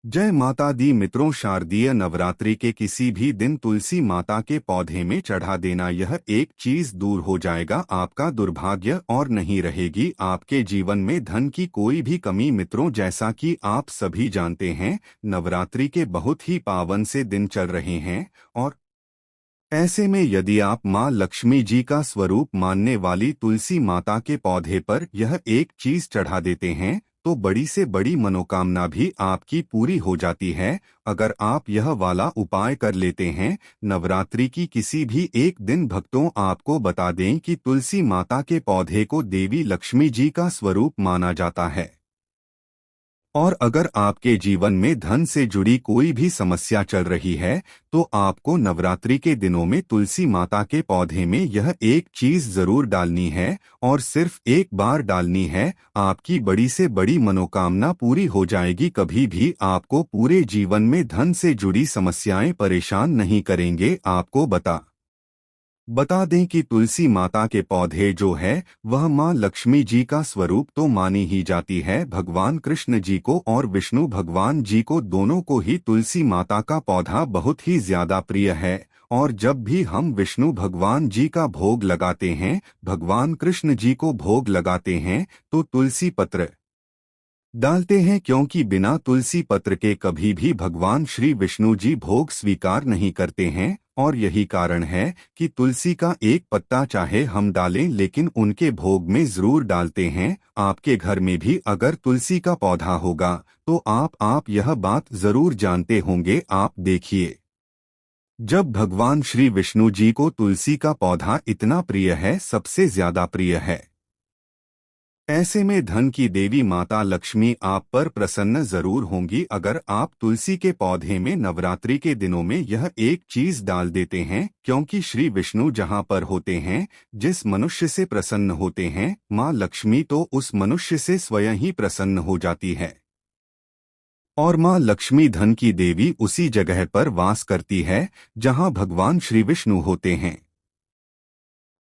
जय माता दी मित्रों, शारदीय नवरात्रि के किसी भी दिन तुलसी माता के पौधे में चढ़ा देना, यह एक चीज दूर हो जाएगा आपका दुर्भाग्य और नहीं रहेगी आपके जीवन में धन की कोई भी कमी। मित्रों, जैसा कि आप सभी जानते हैं, नवरात्रि के बहुत ही पावन से दिन चल रहे हैं और ऐसे में यदि आप माँ लक्ष्मी जी का स्वरूप मानने वाली तुलसी माता के पौधे पर यह एक चीज चढ़ा देते हैं तो बड़ी से बड़ी मनोकामना भी आपकी पूरी हो जाती है। अगर आप यह वाला उपाय कर लेते हैं नवरात्रि की किसी भी एक दिन, भक्तों आपको बता दें कि तुलसी माता के पौधे को देवी लक्ष्मी जी का स्वरूप माना जाता है। और अगर आपके जीवन में धन से जुड़ी कोई भी समस्या चल रही है तो आपको नवरात्रि के दिनों में तुलसी माता के पौधे में यह एक चीज जरूर डालनी है और सिर्फ एक बार डालनी है। आपकी बड़ी से बड़ी मनोकामना पूरी हो जाएगी। कभी भी आपको पूरे जीवन में धन से जुड़ी समस्याएं परेशान नहीं करेंगे। आपको बता दें कि तुलसी माता के पौधे जो है वह मां लक्ष्मी जी का स्वरूप तो मानी ही जाती है। भगवान कृष्ण जी को और विष्णु भगवान जी को दोनों को ही तुलसी माता का पौधा बहुत ही ज्यादा प्रिय है। और जब भी हम विष्णु भगवान जी का भोग लगाते हैं, भगवान कृष्ण जी को भोग लगाते हैं तो तुलसी पत्र डालते हैं, क्योंकि बिना तुलसी पत्र के कभी भी भगवान श्री विष्णु जी भोग स्वीकार नहीं करते हैं। और यही कारण है कि तुलसी का एक पत्ता चाहे हम डालें लेकिन उनके भोग में जरूर डालते हैं। आपके घर में भी अगर तुलसी का पौधा होगा तो आप यह बात जरूर जानते होंगे। आप देखिए, जब भगवान श्री विष्णु जी को तुलसी का पौधा इतना प्रिय है, सबसे ज्यादा प्रिय है, ऐसे में धन की देवी माता लक्ष्मी आप पर प्रसन्न जरूर होंगी। अगर आप तुलसी के पौधे में नवरात्रि के दिनों में यह एक चीज डाल देते हैं, क्योंकि श्री विष्णु जहां पर होते हैं, जिस मनुष्य से प्रसन्न होते हैं, मां लक्ष्मी तो उस मनुष्य से स्वयं ही प्रसन्न हो जाती है। और मां लक्ष्मी धन की देवी उसी जगह पर वास करती है जहां भगवान श्री विष्णु होते हैं।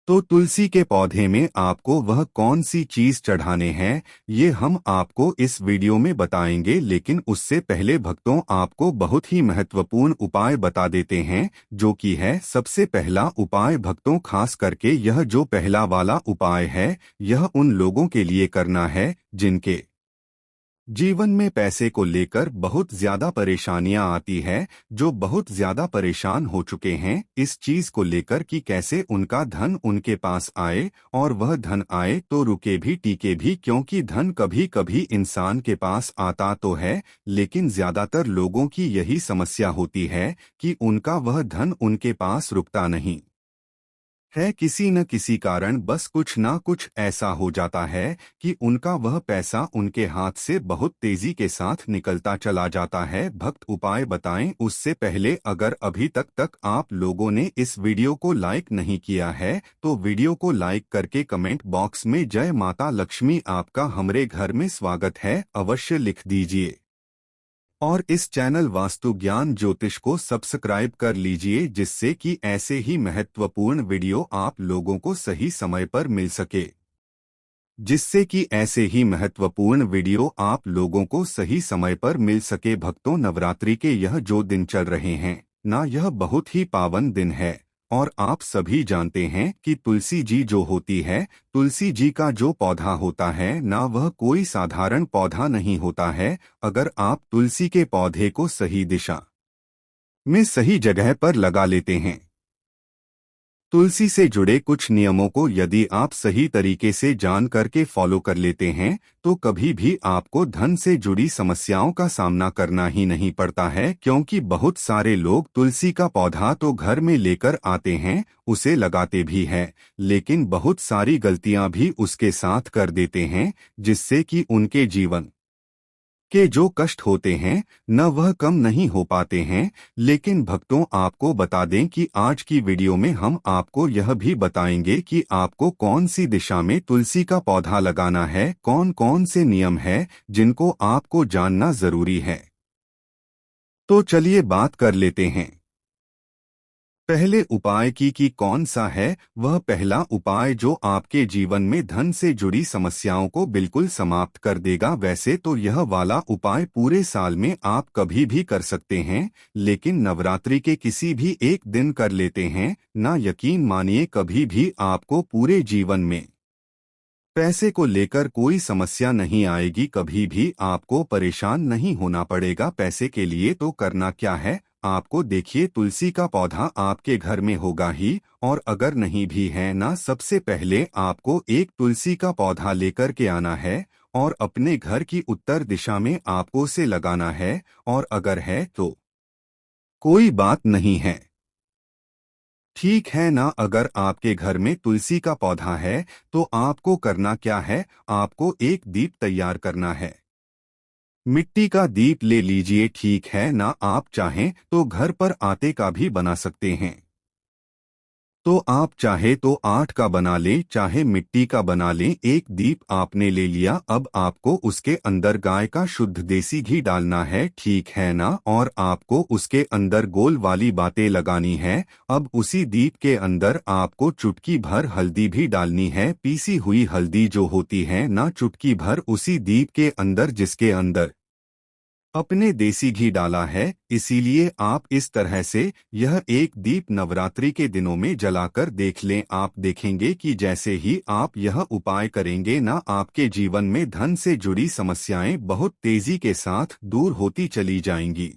तो तुलसी के पौधे में आपको वह कौन सी चीज चढ़ाने हैं ये हम आपको इस वीडियो में बताएंगे, लेकिन उससे पहले भक्तों आपको बहुत ही महत्वपूर्ण उपाय बता देते हैं, जो कि है सबसे पहला उपाय। भक्तों खास करके यह जो पहला वाला उपाय है यह उन लोगों के लिए करना है जिनके जीवन में पैसे को लेकर बहुत ज्यादा परेशानियां आती है, जो बहुत ज्यादा परेशान हो चुके हैं इस चीज को लेकर कि कैसे उनका धन उनके पास आए, और वह धन आए तो रुके भी टिके भी, क्योंकि धन कभी कभी इंसान के पास आता तो है लेकिन ज्यादातर लोगों की यही समस्या होती है कि उनका वह धन उनके पास रुकता नहीं है। किसी न किसी कारण बस कुछ ना कुछ ऐसा हो जाता है कि उनका वह पैसा उनके हाथ से बहुत तेजी के साथ निकलता चला जाता है। भक्त उपाय बताएं उससे पहले अगर अभी तक आप लोगों ने इस वीडियो को लाइक नहीं किया है तो वीडियो को लाइक करके कमेंट बॉक्स में जय माता लक्ष्मी आपका हमरे घर में स्वागत है अवश्य लिख दीजिए। और इस चैनल वास्तु ज्ञान ज्योतिष को सब्सक्राइब कर लीजिए, जिससे कि ऐसे ही महत्वपूर्ण वीडियो आप लोगों को सही समय पर मिल सके, जिससे कि ऐसे ही महत्वपूर्ण वीडियो आप लोगों को सही समय पर मिल सके। भक्तों, नवरात्रि के यह जो दिन चल रहे हैं ना, यह बहुत ही पावन दिन है। और आप सभी जानते हैं कि तुलसी जी जो होती है, तुलसी जी का जो पौधा होता है ना, वह कोई साधारण पौधा नहीं होता है। अगर आप तुलसी के पौधे को सही दिशा में सही जगह पर लगा लेते हैं, तुलसी से जुड़े कुछ नियमों को यदि आप सही तरीके से जान करके फॉलो कर लेते हैं तो कभी भी आपको धन से जुड़ी समस्याओं का सामना करना ही नहीं पड़ता है। क्योंकि बहुत सारे लोग तुलसी का पौधा तो घर में लेकर आते हैं, उसे लगाते भी हैं, लेकिन बहुत सारी गलतियां भी उसके साथ कर देते हैं, जिससे कि उनके जीवन के जो कष्ट होते हैं न वह कम नहीं हो पाते हैं। लेकिन भक्तों आपको बता दें कि आज की वीडियो में हम आपको यह भी बताएंगे कि आपको कौन सी दिशा में तुलसी का पौधा लगाना है, कौन कौन से नियम है जिनको आपको जानना जरूरी है। तो चलिए बात कर लेते हैं। पहले उपाय की कौन सा है? वह पहला उपाय जो आपके जीवन में धन से जुड़ी समस्याओं को बिल्कुल समाप्त कर देगा। वैसे तो यह वाला उपाय पूरे साल में आप कभी भी कर सकते हैं, लेकिन नवरात्रि के किसी भी एक दिन कर लेते हैं ना, यकीन मानिए कभी भी आपको पूरे जीवन में पैसे को लेकर कोई समस्या नहीं आएगी, कभी भी आपको परेशान नहीं होना पड़ेगा। पैसे के लिए तो करना क्या है, आपको देखिए तुलसी का पौधा आपके घर में होगा ही, और अगर नहीं भी है ना, सबसे पहले आपको एक तुलसी का पौधा लेकर के आना है और अपने घर की उत्तर दिशा में आपको उसे लगाना है, और अगर है तो कोई बात नहीं है, ठीक है ना। अगर आपके घर में तुलसी का पौधा है तो आपको करना क्या है, आपको एक दीप तैयार करना है। मिट्टी का दीप ले लीजिए, ठीक है ना। आप चाहें तो घर पर आटे का भी बना सकते हैं, तो आप चाहे तो 8 का बना लें, चाहे मिट्टी का बना लें। एक दीप आपने ले लिया, अब आपको उसके अंदर गाय का शुद्ध देसी घी डालना है, ठीक है ना, और आपको उसके अंदर गोल वाली बातें लगानी है। अब उसी दीप के अंदर आपको चुटकी भर हल्दी भी डालनी है, पीसी हुई हल्दी जो होती है ना, चुटकी भर उसी दीप के अंदर, जिसके अंदर अपने देसी घी डाला है। इसीलिए आप इस तरह से यह एक दीप नवरात्रि के दिनों में जलाकर देख लें। आप देखेंगे कि जैसे ही आप यह उपाय करेंगे ना, आपके जीवन में धन से जुड़ी समस्याएं बहुत तेजी के साथ दूर होती चली जाएंगी।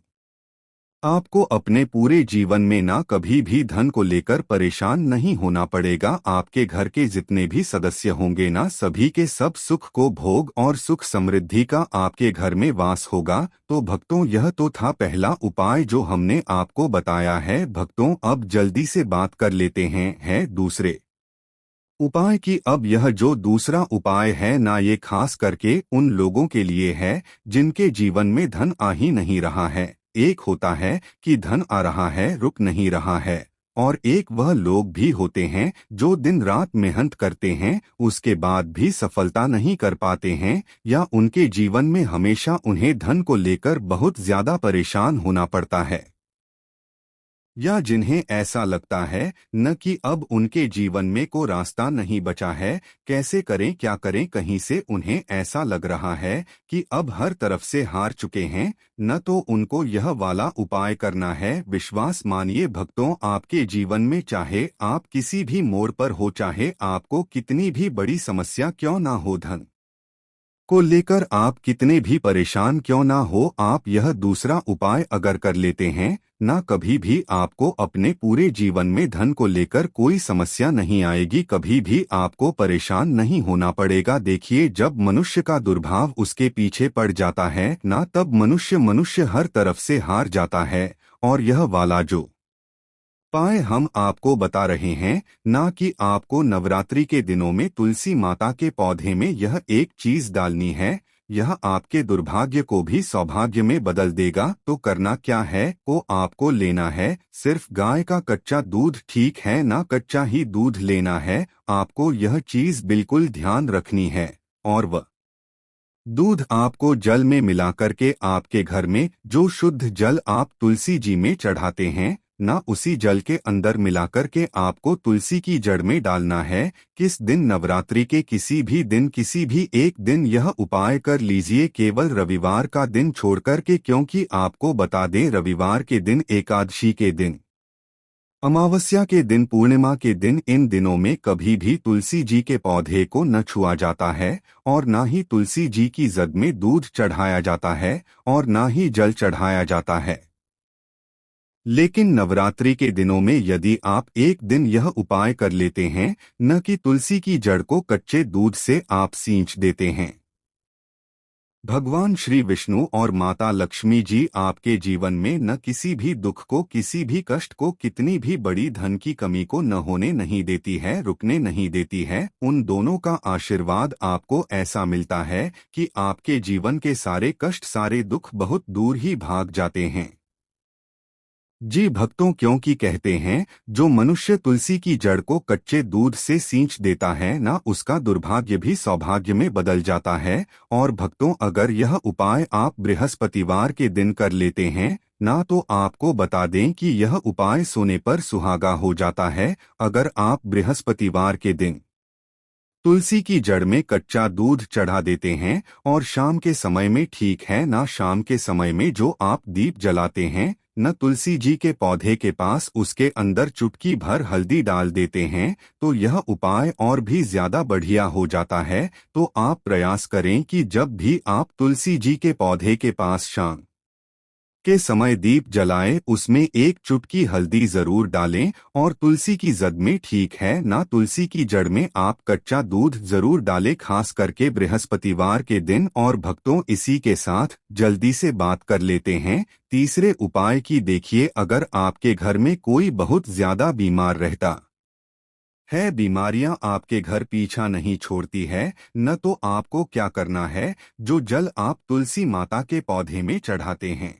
आपको अपने पूरे जीवन में ना कभी भी धन को लेकर परेशान नहीं होना पड़ेगा। आपके घर के जितने भी सदस्य होंगे ना, सभी के सब सुख को भोग और सुख समृद्धि का आपके घर में वास होगा। तो भक्तों, यह तो था पहला उपाय जो हमने आपको बताया है। भक्तों, अब जल्दी से बात कर लेते हैं दूसरे उपाय की। अब यह जो दूसरा उपाय है ना, ये खास करके उन लोगों के लिए है जिनके जीवन में धन आ ही नहीं रहा है। एक होता है कि धन आ रहा है, रुक नहीं रहा है, और एक वह लोग भी होते हैं जो दिन रात मेहनत करते हैं, उसके बाद भी सफलता नहीं कर पाते हैं, या उनके जीवन में हमेशा उन्हें धन को लेकर बहुत ज्यादा परेशान होना पड़ता है, या जिन्हें ऐसा लगता है न कि अब उनके जीवन में को रास्ता नहीं बचा है, कैसे करें क्या करें। कहीं से उन्हें ऐसा लग रहा है कि अब हर तरफ से हार चुके हैं, न तो उनको यह वाला उपाय करना है। विश्वास मानिए भक्तों, आपके जीवन में चाहे आप किसी भी मोड़ पर हो, चाहे आपको कितनी भी बड़ी समस्या क्यों ना हो, धन को लेकर आप कितने भी परेशान क्यों ना हो, आप यह दूसरा उपाय अगर कर लेते हैं ना, कभी भी आपको अपने पूरे जीवन में धन को लेकर कोई समस्या नहीं आएगी, कभी भी आपको परेशान नहीं होना पड़ेगा। देखिए, जब मनुष्य का दुर्भाव उसके पीछे पड़ जाता है ना, तब मनुष्य हर तरफ से हार जाता है। और यह वाला जो उपाय हम आपको बता रहे हैं ना, कि आपको नवरात्रि के दिनों में तुलसी माता के पौधे में यह एक चीज डालनी है, यह आपके दुर्भाग्य को भी सौभाग्य में बदल देगा। तो करना क्या है, को आपको लेना है सिर्फ गाय का कच्चा दूध, ठीक है ना, कच्चा ही दूध लेना है। आपको यह चीज बिल्कुल ध्यान रखनी है, और वह दूध आपको जल में मिलाकर के आपके घर में जो शुद्ध जल आप तुलसी जी में चढ़ाते हैं ना, उसी जल के अंदर मिलाकर के आपको तुलसी की जड़ में डालना है। किस दिन, नवरात्रि के किसी भी दिन, किसी भी एक दिन यह उपाय कर लीजिए, केवल रविवार का दिन छोड़कर के, क्योंकि आपको बता दें रविवार के दिन, एकादशी के दिन, अमावस्या के दिन, पूर्णिमा के दिन, इन दिनों में कभी भी तुलसी जी के पौधे को न छुआ जाता है, और न ही तुलसी जी की जद में दूध चढ़ाया जाता है, और न ही जल चढ़ाया जाता है। लेकिन नवरात्रि के दिनों में यदि आप एक दिन यह उपाय कर लेते हैं न, कि तुलसी की जड़ को कच्चे दूध से आप सींच देते हैं, भगवान श्री विष्णु और माता लक्ष्मी जी आपके जीवन में न किसी भी दुख को, किसी भी कष्ट को, कितनी भी बड़ी धन की कमी को न होने नहीं देती है, रुकने नहीं देती है। उन दोनों का आशीर्वाद आपको ऐसा मिलता है कि आपके जीवन के सारे कष्ट, सारे दुख बहुत दूर ही भाग जाते हैं। जी भक्तों, क्योंकि कहते हैं जो मनुष्य तुलसी की जड़ को कच्चे दूध से सींच देता है ना, उसका दुर्भाग्य भी सौभाग्य में बदल जाता है। और भक्तों, अगर यह उपाय आप बृहस्पतिवार के दिन कर लेते हैं ना तो आपको बता दें कि यह उपाय सोने पर सुहागा हो जाता है अगर आप बृहस्पतिवार के दिन तुलसी की जड़ में कच्चा दूध चढ़ा देते हैं और शाम के समय में, ठीक है ना, शाम के समय में जो आप दीप जलाते हैं न तुलसी जी के पौधे के पास, उसके अंदर चुटकी भर हल्दी डाल देते हैं तो यह उपाय और भी ज्यादा बढ़िया हो जाता है। तो आप प्रयास करें कि जब भी आप तुलसी जी के पौधे के पास शाम के समय दीप जलाएं, उसमें एक चुटकी हल्दी जरूर डालें और तुलसी की जद में, ठीक है ना, तुलसी की जड़ में आप कच्चा दूध जरूर डालें, खास करके बृहस्पतिवार के दिन। और भक्तों, इसी के साथ जल्दी से बात कर लेते हैं तीसरे उपाय की। देखिए, अगर आपके घर में कोई बहुत ज्यादा बीमार रहता है, बीमारियां आपके घर पीछा नहीं छोड़ती है न, तो आपको क्या करना है, जो जल आप तुलसी माता के पौधे में चढ़ाते हैं,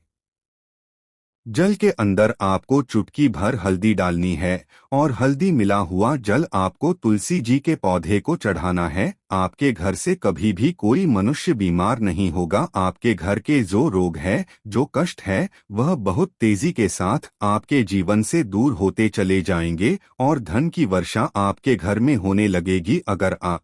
जल के अंदर आपको चुटकी भर हल्दी डालनी है और हल्दी मिला हुआ जल आपको तुलसी जी के पौधे को चढ़ाना है। आपके घर से कभी भी कोई मनुष्य बीमार नहीं होगा। आपके घर के जो रोग है, जो कष्ट है, वह बहुत तेजी के साथ आपके जीवन से दूर होते चले जाएंगे और धन की वर्षा आपके घर में होने लगेगी। अगर आप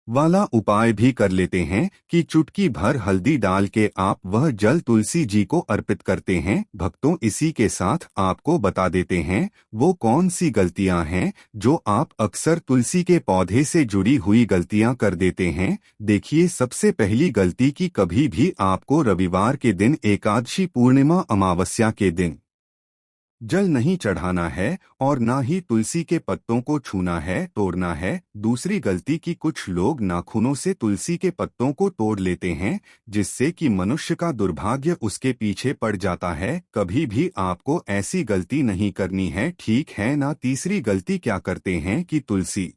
वाला उपाय भी कर लेते हैं कि चुटकी भर हल्दी डाल के आप वह जल तुलसी जी को अर्पित करते हैं। भक्तों, इसी के साथ आपको बता देते हैं वो कौन सी गलतियां हैं जो आप अक्सर तुलसी के पौधे से जुड़ी हुई गलतियां कर देते हैं। देखिए, सबसे पहली गलती कि कभी भी आपको रविवार के दिन, एकादशी, पूर्णिमा, अमावस्या के दिन जल नहीं चढ़ाना है और ना ही तुलसी के पत्तों को छूना है, तोड़ना है। दूसरी गलती कि कुछ लोग नाखूनों से तुलसी के पत्तों को तोड़ लेते हैं, जिससे कि मनुष्य का दुर्भाग्य उसके पीछे पड़ जाता है। कभी भी आपको ऐसी गलती नहीं करनी है, ठीक है ना। तीसरी गलती क्या करते हैं कि तुलसी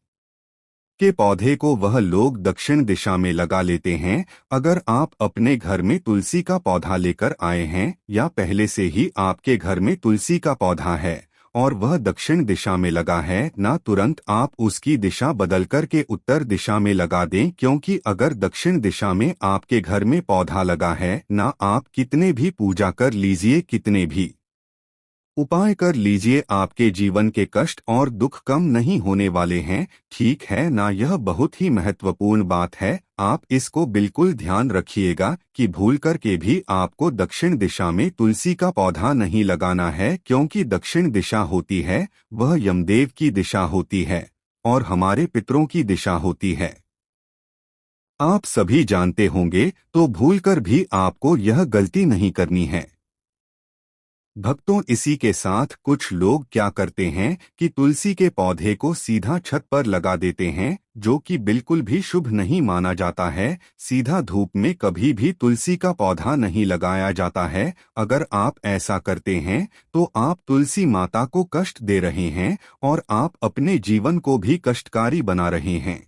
के पौधे को वह लोग दक्षिण दिशा में लगा लेते हैं। अगर आप अपने घर में तुलसी का पौधा लेकर आए हैं या पहले से ही आपके घर में तुलसी का पौधा है और वह दक्षिण दिशा में लगा है, ना तुरंत आप उसकी दिशा बदल कर के उत्तर दिशा में लगा दें, क्योंकि अगर दक्षिण दिशा में आपके घर में पौधा लगा है, ना आप कितने भी पूजा कर लीजिए, कितने भी उपाय कर लीजिए, आपके जीवन के कष्ट और दुख कम नहीं होने वाले हैं, ठीक है ना। यह बहुत ही महत्वपूर्ण बात है। आप इसको बिल्कुल ध्यान रखिएगा कि भूल कर के भी आपको दक्षिण दिशा में तुलसी का पौधा नहीं लगाना है, क्योंकि दक्षिण दिशा होती है वह यमदेव की दिशा होती है और हमारे पितरों की दिशा होती है। आप सभी जानते होंगे, तो भूलकर भी आपको यह गलती नहीं करनी है। भक्तों, इसी के साथ कुछ लोग क्या करते हैं कि तुलसी के पौधे को सीधा छत पर लगा देते हैं, जो कि बिल्कुल भी शुभ नहीं माना जाता है। सीधा धूप में कभी भी तुलसी का पौधा नहीं लगाया जाता है। अगर आप ऐसा करते हैं तो आप तुलसी माता को कष्ट दे रहे हैं और आप अपने जीवन को भी कष्टकारी बना रहे हैं।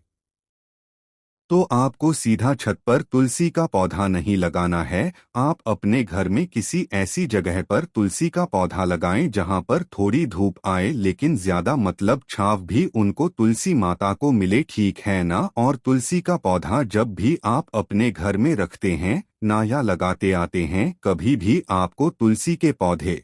तो आपको सीधा छत पर तुलसी का पौधा नहीं लगाना है। आप अपने घर में किसी ऐसी जगह पर तुलसी का पौधा लगाएं जहां पर थोड़ी धूप आए, लेकिन ज्यादा मतलब छांव भी उनको तुलसी माता को मिले, ठीक है ना। और तुलसी का पौधा जब भी आप अपने घर में रखते हैं ना या लगाते आते हैं, कभी भी आपको तुलसी के पौधे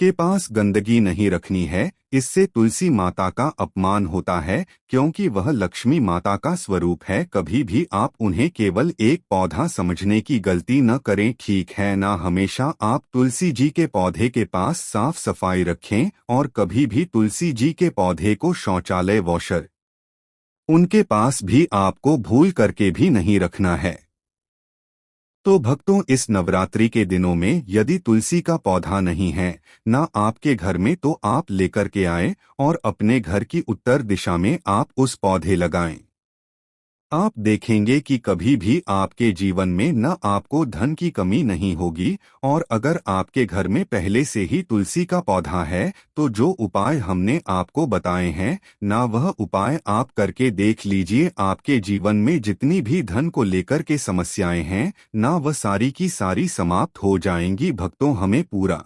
के पास गंदगी नहीं रखनी है। इससे तुलसी माता का अपमान होता है, क्योंकि वह लक्ष्मी माता का स्वरूप है। कभी भी आप उन्हें केवल एक पौधा समझने की गलती न करें, ठीक है ना। हमेशा आप तुलसी जी के पौधे के पास साफ सफाई रखें और कभी भी तुलसी जी के पौधे को शौचालय, वॉशर उनके पास भी आपको भूल करके भी नहीं रखना है। तो भक्तों, इस नवरात्रि के दिनों में यदि तुलसी का पौधा नहीं है ना आपके घर में, तो आप लेकर के आएं और अपने घर की उत्तर दिशा में आप उस पौधे लगाएं। आप देखेंगे कि कभी भी आपके जीवन में न आपको धन की कमी नहीं होगी। और अगर आपके घर में पहले से ही तुलसी का पौधा है, तो जो उपाय हमने आपको बताए हैं ना, वह उपाय आप करके देख लीजिए। आपके जीवन में जितनी भी धन को लेकर के समस्याएं हैं ना, वह सारी की सारी समाप्त हो जाएंगी। भक्तों, हमें पूरा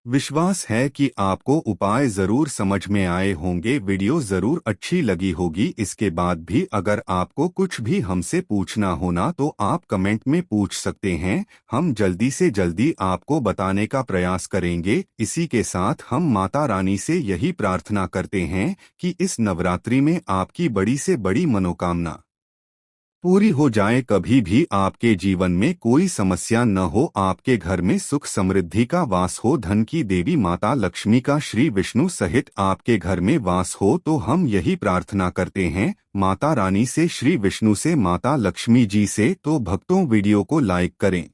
विश्वास है कि आपको उपाय जरूर समझ में आए होंगे। वीडियो जरूर अच्छी लगी होगी। इसके बाद भी अगर आपको कुछ भी हमसे पूछना होना तो आप कमेंट में पूछ सकते हैं। हम जल्दी से जल्दी आपको बताने का प्रयास करेंगे। इसी के साथ हम माता रानी से यही प्रार्थना करते हैं कि इस नवरात्रि में आपकी बड़ी से बड़ी मनोकामना पूरी हो जाए। कभी भी आपके जीवन में कोई समस्या न हो, आपके घर में सुख समृद्धि का वास हो, धन की देवी माता लक्ष्मी का श्री विष्णु सहित आपके घर में वास हो। तो हम यही प्रार्थना करते हैं माता रानी से, श्री विष्णु से, माता लक्ष्मी जी से। तो भक्तों वीडियो को लाइक करें।